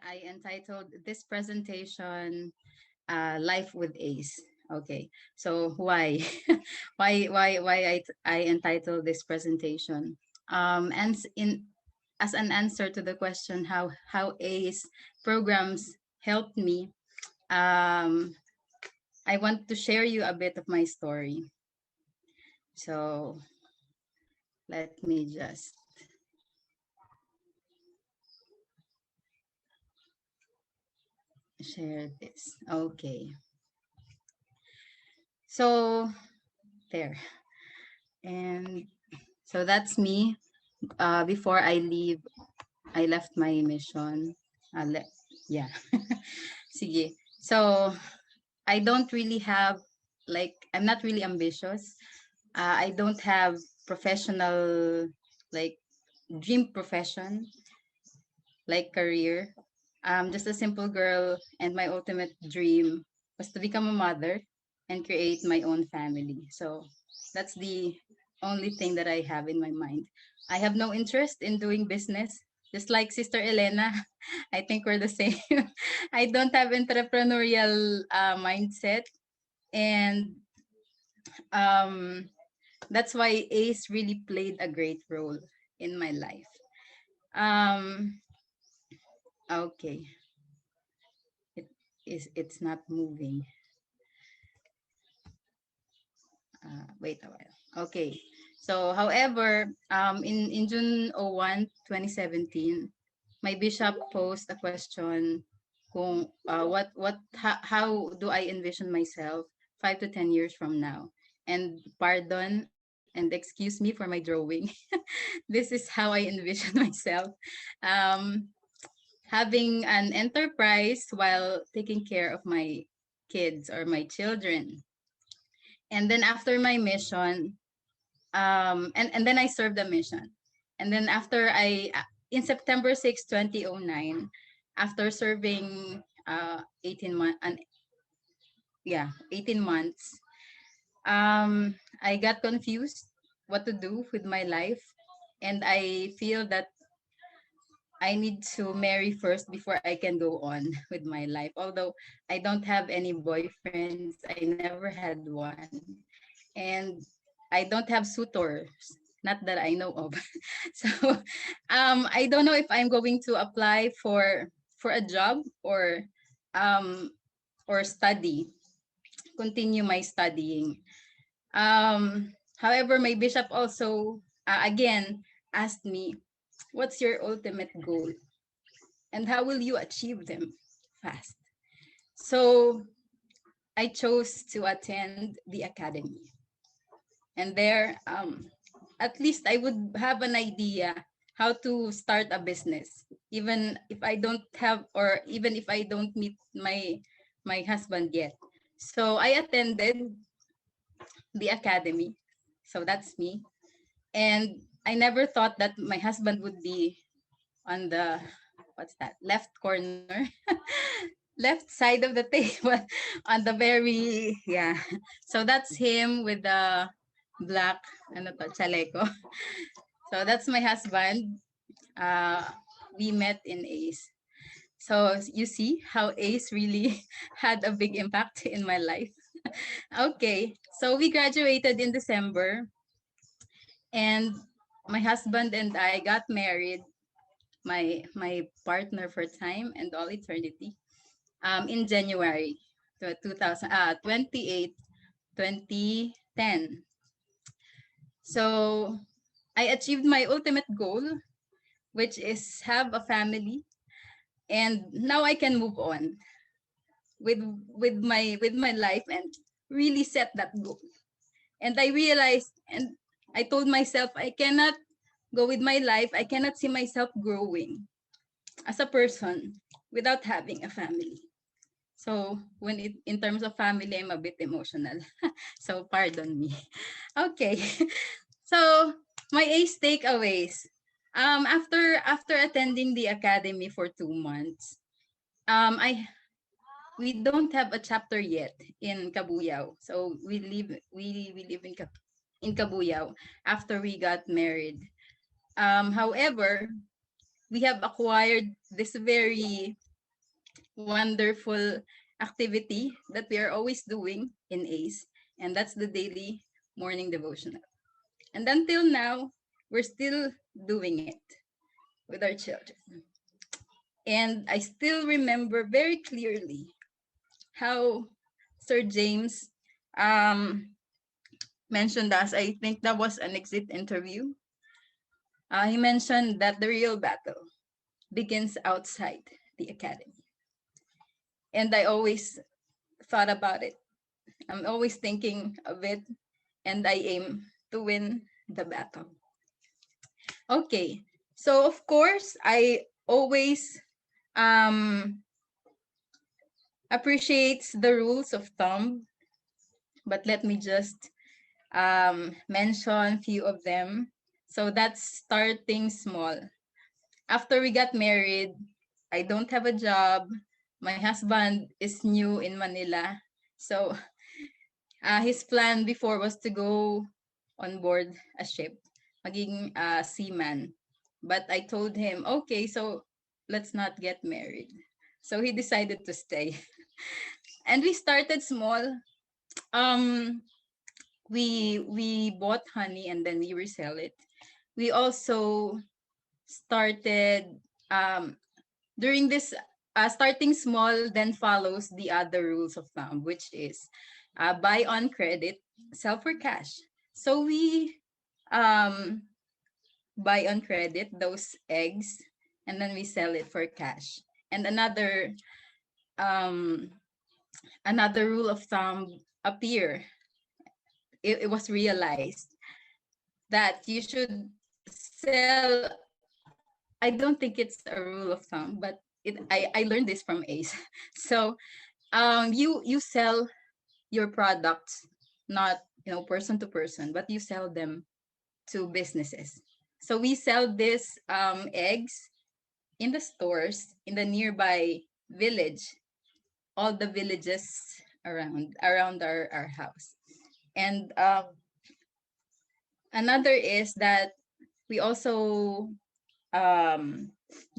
I entitled this presentation Life with Ace. Okay, so why? why I entitled this presentation? And as an answer to the question how Ace programs helped me, um, I want to share you a bit of my story. So let me just share this. Okay, so there, and so that's me. Before I left my mission. Yeah. Sige. So, I don't really have, I'm not really ambitious. I don't have professional, like, dream profession, like career. Just a simple girl, and my ultimate dream was to become a mother and create my own family. So, that's the only thing that I have in my mind. I have no interest in doing business. Just like Sister Elena, I think we're the same. I don't have entrepreneurial mindset, and um, that's why Ace really played a great role in my life. Um, okay, it's not moving. Wait a while. Okay. So, however, in June 2017, my bishop posed a question kung how do I envision myself 5 to 10 years from now? And pardon and excuse me for my drawing. This is how I envision myself. Um, Having an enterprise while taking care of my kids or my children. And then after my mission, and then I served the mission. And then in September 6, 2009, after serving 18 months, yeah, 18 months, I got confused what to do with my life. And I feel that I need to marry first before I can go on with my life. Although I don't have any boyfriends, I never had one. And I don't have suitors, not that I know of. So I don't know if I'm going to apply for a job um or study, continue my studying. However, my bishop also again asked me, what's your ultimate goal and how will you achieve them fast? So I chose to attend the academy. And there, at least I would have an idea how to start a business, even if I don't have, or even if I don't meet my husband yet. So I attended the academy. So that's me. And I never thought that my husband would be on the, what's that, left corner, left side of the table, on the very, yeah. So that's him with the black, ano to, chaleco. So that's my husband. Uh, we met in ACE. So you see how ACE really had a big impact in my life. Okay, so we graduated in December, and my husband and I got married, my partner for time and all eternity, in January 28, 2010. So I achieved my ultimate goal, which is have a family, and now I can move on with with my life and really set that goal. And I realized, and I told myself, I cannot go with my life. I cannot see myself growing as a person without having a family. So in terms of family, I'm a bit emotional. So pardon me. Okay. So my ACE takeaways. After attending the academy for 2 months, I we don't have a chapter yet in Cabuyao. So we live in Cabuyao after we got married. However, we have acquired this very wonderful activity that we are always doing in ACE, and that's the daily morning devotional. And until now, we're still doing it with our children. And I still remember very clearly how Sir James um, mentioned us. I think that was an exit interview. He mentioned that the real battle begins outside the academy. And I always thought about it. I'm always thinking of it, and I aim to win the battle. Okay, so of course, I always um, appreciates the rules of thumb, but let me just mention few of them. So that's starting small. After we got married, I don't have a job. My husband is new in Manila. So his plan before was to go on board a ship, maging seaman. But I told him, okay, so let's not get married. So he decided to stay. And we started small. Um, we bought honey and then we resell it. We also started um, during this starting small then follows the other rules of thumb, which is buy on credit, sell for cash. So we um, buy on credit those eggs and then we sell it for cash. And um, another rule of thumb appear. It was realized that you should sell. I don't think it's a rule of thumb, but I learned this from Ace. So you sell your products not person to person, but you sell them to businesses. So we sell these eggs in the stores in the nearby village, all the villages around our house. And another is that we also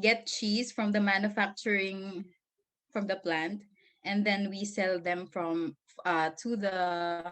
get cheese from the manufacturing from the plant, and then we sell them from to the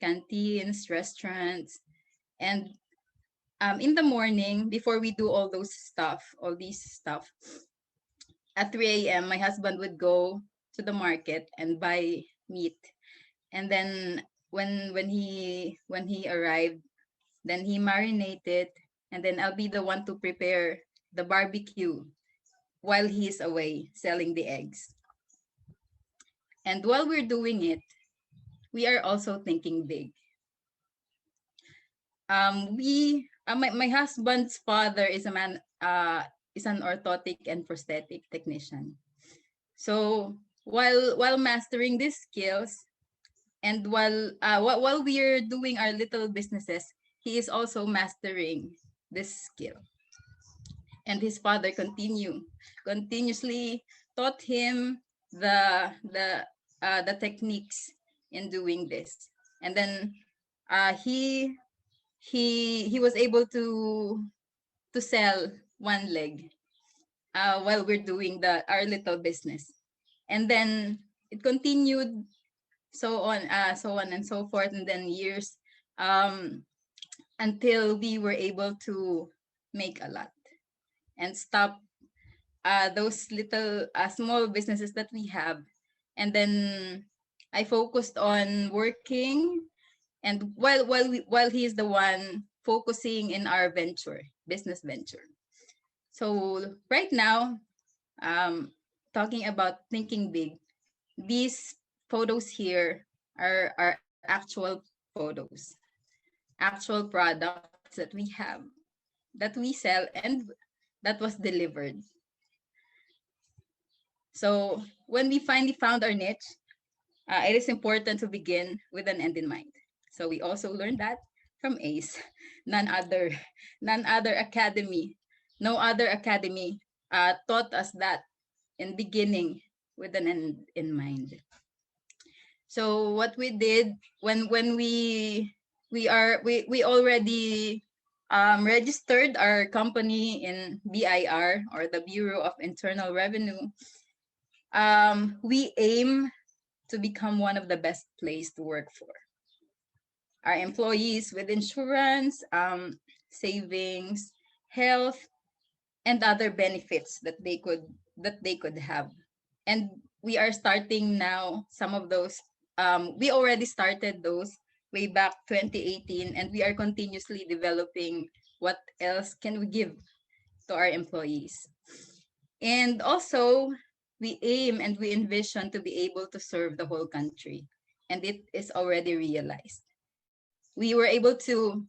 canteens, restaurants. And in the morning, before we do all these stuff, at 3 a.m., my husband would go to the market and buy meat. And then when he arrived, then he marinated, and then I'll be the one to prepare the barbecue while he's away selling the eggs. And while we're doing it, we are also thinking big. My husband's father is an orthotic and prosthetic technician. So while mastering these skills, and while we're doing our little businesses, he is also mastering this skill. And his father continuously taught him the techniques in doing this. And then he was able to sell one leg while we're doing our little business. And then it continued, so on and so forth, and then years um, until we were able to make a lot and stop those little small businesses that we have. And then I focused on working, and while he is the one focusing in our business venture. So right now, talking about thinking big, these photos here are actual photos, actual products that we have, that we sell, and that was delivered. So when we finally found our niche, it is important to begin with an end in mind. So we also learned that from ACE. None other, none other academy, no other academy taught us that in beginning with an end in mind. So what we did when we already registered our company in BIR, or the Bureau of Internal Revenue. we aim to become one of the best place to work for. Our employees with insurance, savings, health, and other benefits that they could have. And we are starting now some of those. We already started those way back 2018, and we are continuously developing what else can we give to our employees. And also, we aim and we envision to be able to serve the whole country, and it is already realized. We were able to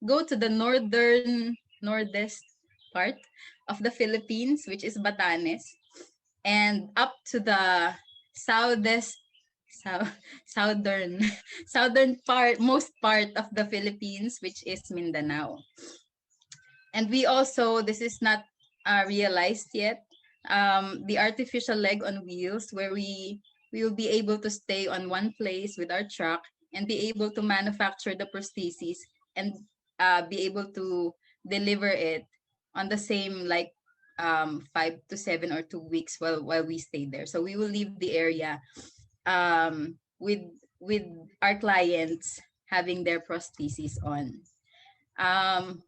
go to the northest part of the Philippines, which is Batanes, and up to the southest south, southern southern part most part of the Philippines, which is Mindanao. And we also, this is not realized yet, the artificial leg on wheels, where we will be able to stay on one place with our truck and be able to manufacture the prosthesis and be able to deliver it on the same, like 5 to 7 or 2 weeks while we stay there. So we will leave the area with our clients having their prosthesis on.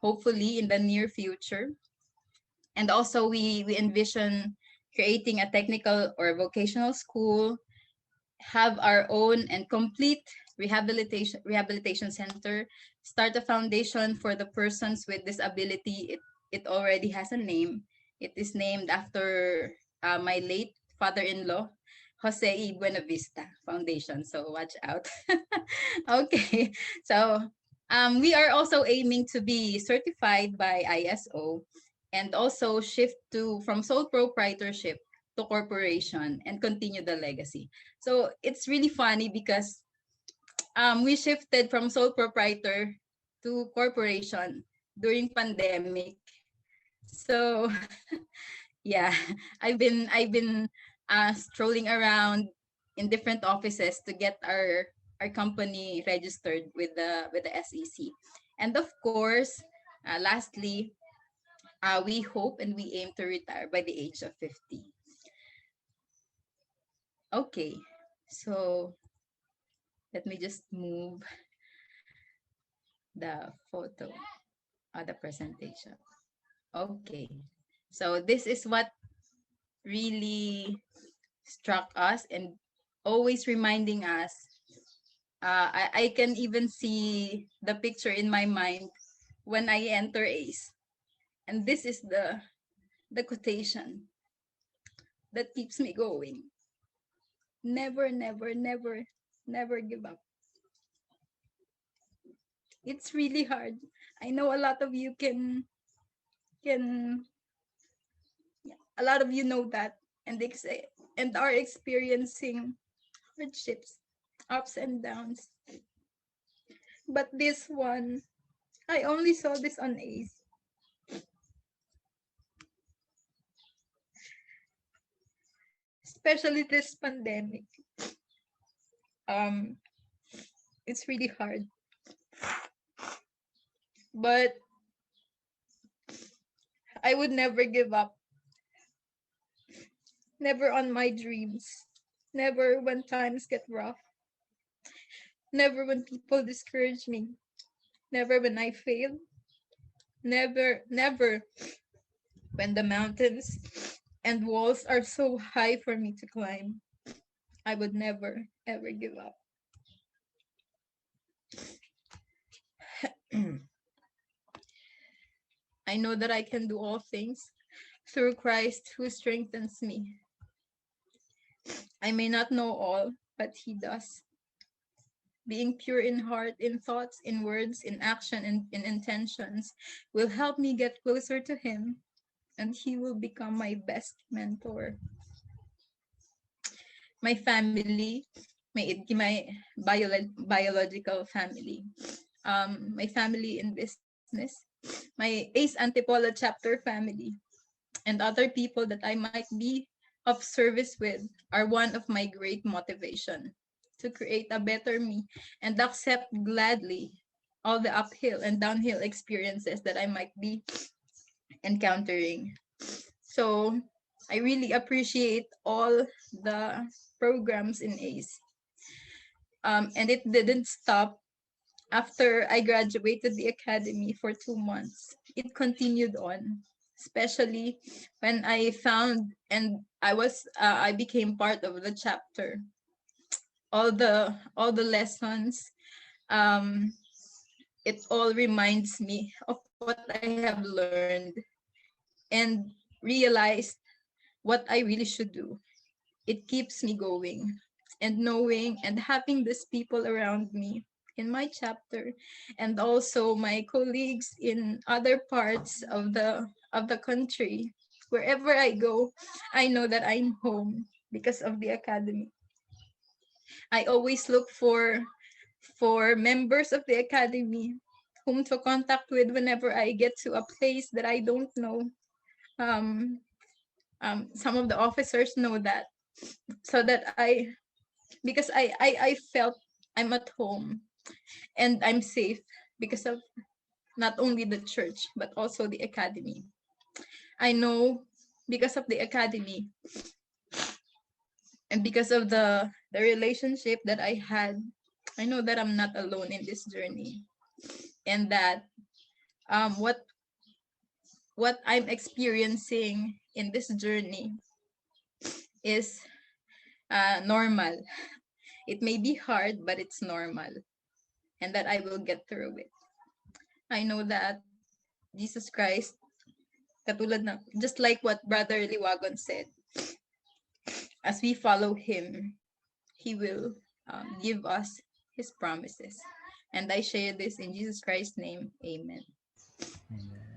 Hopefully in the near future. And also we envision creating a technical or vocational school, have our own and complete rehabilitation center, start a foundation for the persons with disability. It already has a name. It is named after my late father-in-law, Jose E. Buenavista Foundation. So watch out. Okay. So we are also aiming to be certified by ISO and also shift to from sole proprietorship to corporation and continue the legacy. So it's really funny because we shifted from sole proprietor to corporation during pandemic. So yeah, I've been strolling around in different offices to get our company registered with the SEC. And of course, lastly, we hope and we aim to retire by the age of 50. Okay, so let me just move the photo of the presentation. Okay, so this is what really struck us and always reminding us. I can even see the picture in my mind when I enter ACE. And this is the quotation that keeps me going. Never, never, never, never give up. It's really hard. I know a lot of you can a lot of you know that and are experiencing hardships, ups and downs. But this one, I only saw this on ACE. Especially this pandemic. Um, it's really hard. But I would never give up. Never on my dreams. Never when times get rough. Never when people discourage me. Never when I fail. Never, never when the mountains and walls are so high for me to climb. I would never, ever give up. I know that I can do all things through Christ who strengthens me. I may not know all, but He does. Being pure in heart, in thoughts, in words, in action, and in intentions will help me get closer to Him, and He will become my best mentor. My family, biological family, my family in business, my ACE Antipolo chapter family, and other people that I might be of service with are one of my great motivation to create a better me and accept gladly all the uphill and downhill experiences that I might be encountering. So I really appreciate all the programs in ACE. And it didn't stop after I graduated the academy for 2 months. It continued on, especially when I found and I became part of the chapter. All the lessons, um, it all reminds me of what I have learned and realized what I really should do. It keeps me going, and knowing and having these people around me in my chapter, and also my colleagues in other parts of the country. Wherever I go, I know that I'm home because of the academy. I always look for members of the academy whom to contact with whenever I get to a place that I don't know. Um, some of the officers know that, so that because I felt I'm at home and I'm safe because of not only the church but also the academy. I know because of the academy and because of the relationship that I had, I know that I'm not alone in this journey, and that um what what I'm experiencing in this journey is normal. It may be hard, but it's normal, and that I will get through it. I know that Jesus Christ, katulad ng, just like what Brother Liwagon said, as we follow Him, He will give us His promises. And I share this in Jesus Christ's name. Amen. Amen.